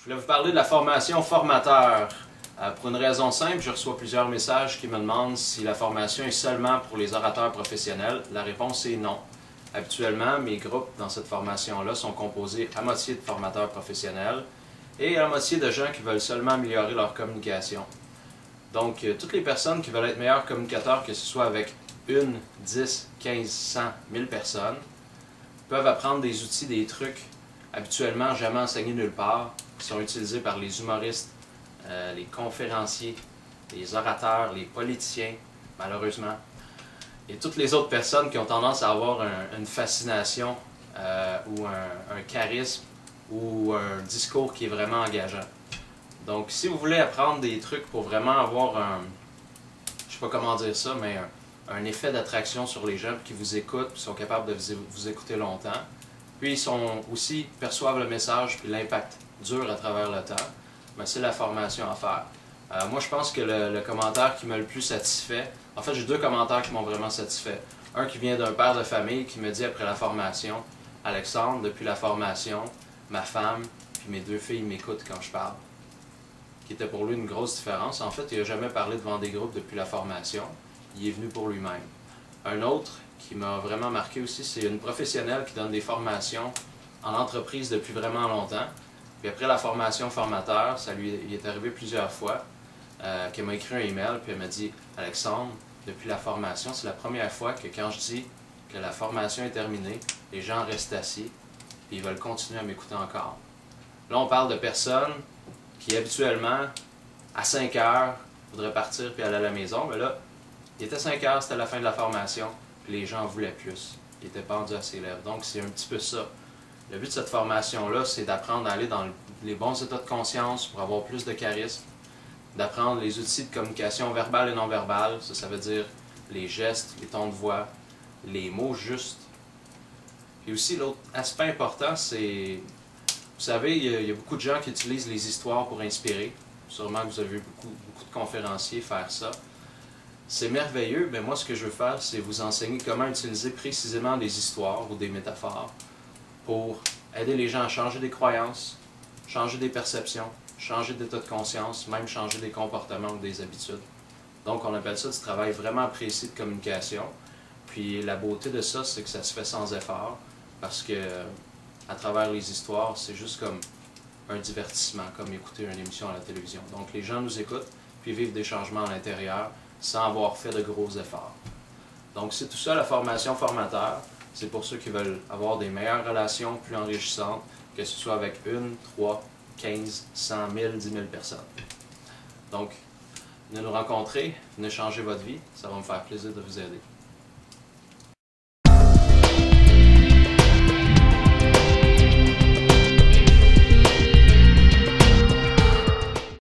Je voulais vous parler de la formation formateur. Pour une raison simple, je reçois plusieurs messages qui me demandent si la formation est seulement pour les orateurs professionnels. La réponse est non. Habituellement, mes groupes dans cette formation-là sont composés à moitié de formateurs professionnels et à moitié de gens qui veulent seulement améliorer leur communication. Donc, toutes les personnes qui veulent être meilleurs communicateurs, que ce soit avec 1, 10, 15, 100, 1000 personnes, peuvent apprendre des outils, des trucs habituellement jamais enseignés nulle part, qui sont utilisés par les humoristes, les conférenciers, les orateurs, les politiciens, malheureusement, et toutes les autres personnes qui ont tendance à avoir une fascination ou un charisme ou un discours qui est vraiment engageant. Donc, si vous voulez apprendre des trucs pour vraiment avoir je sais pas comment dire ça, mais un effet d'attraction sur les gens qui vous écoutent, qui sont capables de vous écouter longtemps, puis ils sont aussi perçoivent le message puis l'impact dure à travers le temps, ben, c'est la formation à faire. Moi, je pense que le commentaire qui m'a le plus satisfait, en fait, j'ai deux commentaires qui m'ont vraiment satisfait. Un qui vient d'un père de famille qui me dit après la formation, « Alexandre, depuis la formation, ma femme puis mes deux filles m'écoutent quand je parle. » Qui était pour lui une grosse différence. En fait, il n'a jamais parlé devant des groupes depuis la formation. Il est venu pour lui-même. Un autre qui m'a vraiment marqué aussi, c'est une professionnelle qui donne des formations en entreprise depuis vraiment longtemps. Puis après la formation formateur, ça lui est arrivé plusieurs fois, qu'elle m'a écrit un email, puis elle m'a dit « Alexandre, depuis la formation, c'est la première fois que quand je dis que la formation est terminée, les gens restent assis, puis ils veulent continuer à m'écouter encore. » Là, on parle de personnes qui habituellement, à 5 heures, voudraient partir puis aller à la maison, mais là, il était 5 heures, c'était la fin de la formation, puis les gens voulaient plus. Ils étaient pendus à ses lèvres. Donc, c'est un petit peu ça. Le but de cette formation-là, c'est d'apprendre à aller dans les bons états de conscience pour avoir plus de charisme, d'apprendre les outils de communication verbale et non verbale, ça veut dire les gestes, les tons de voix, les mots justes. Puis aussi, l'autre aspect important, c'est, vous savez, il y a beaucoup de gens qui utilisent les histoires pour inspirer. Sûrement que vous avez vu beaucoup de conférenciers faire ça. C'est merveilleux, mais moi, ce que je veux faire, c'est vous enseigner comment utiliser précisément des histoires ou des métaphores pour aider les gens à changer des croyances, changer des perceptions, changer d'état de conscience, même changer des comportements ou des habitudes. Donc, on appelle ça du travail vraiment précis de communication. Puis, la beauté de ça, c'est que ça se fait sans effort, parce que à travers les histoires, c'est juste comme un divertissement, comme écouter une émission à la télévision. Donc, les gens nous écoutent, puis vivent des changements à l'intérieur, sans avoir fait de gros efforts. Donc, c'est tout ça la formation formateur. C'est pour ceux qui veulent avoir des meilleures relations plus enrichissantes, que ce soit avec 1, 3, 15, 100 000, 10 000 personnes. Donc, venez nous rencontrer, venez changer votre vie, ça va me faire plaisir de vous aider.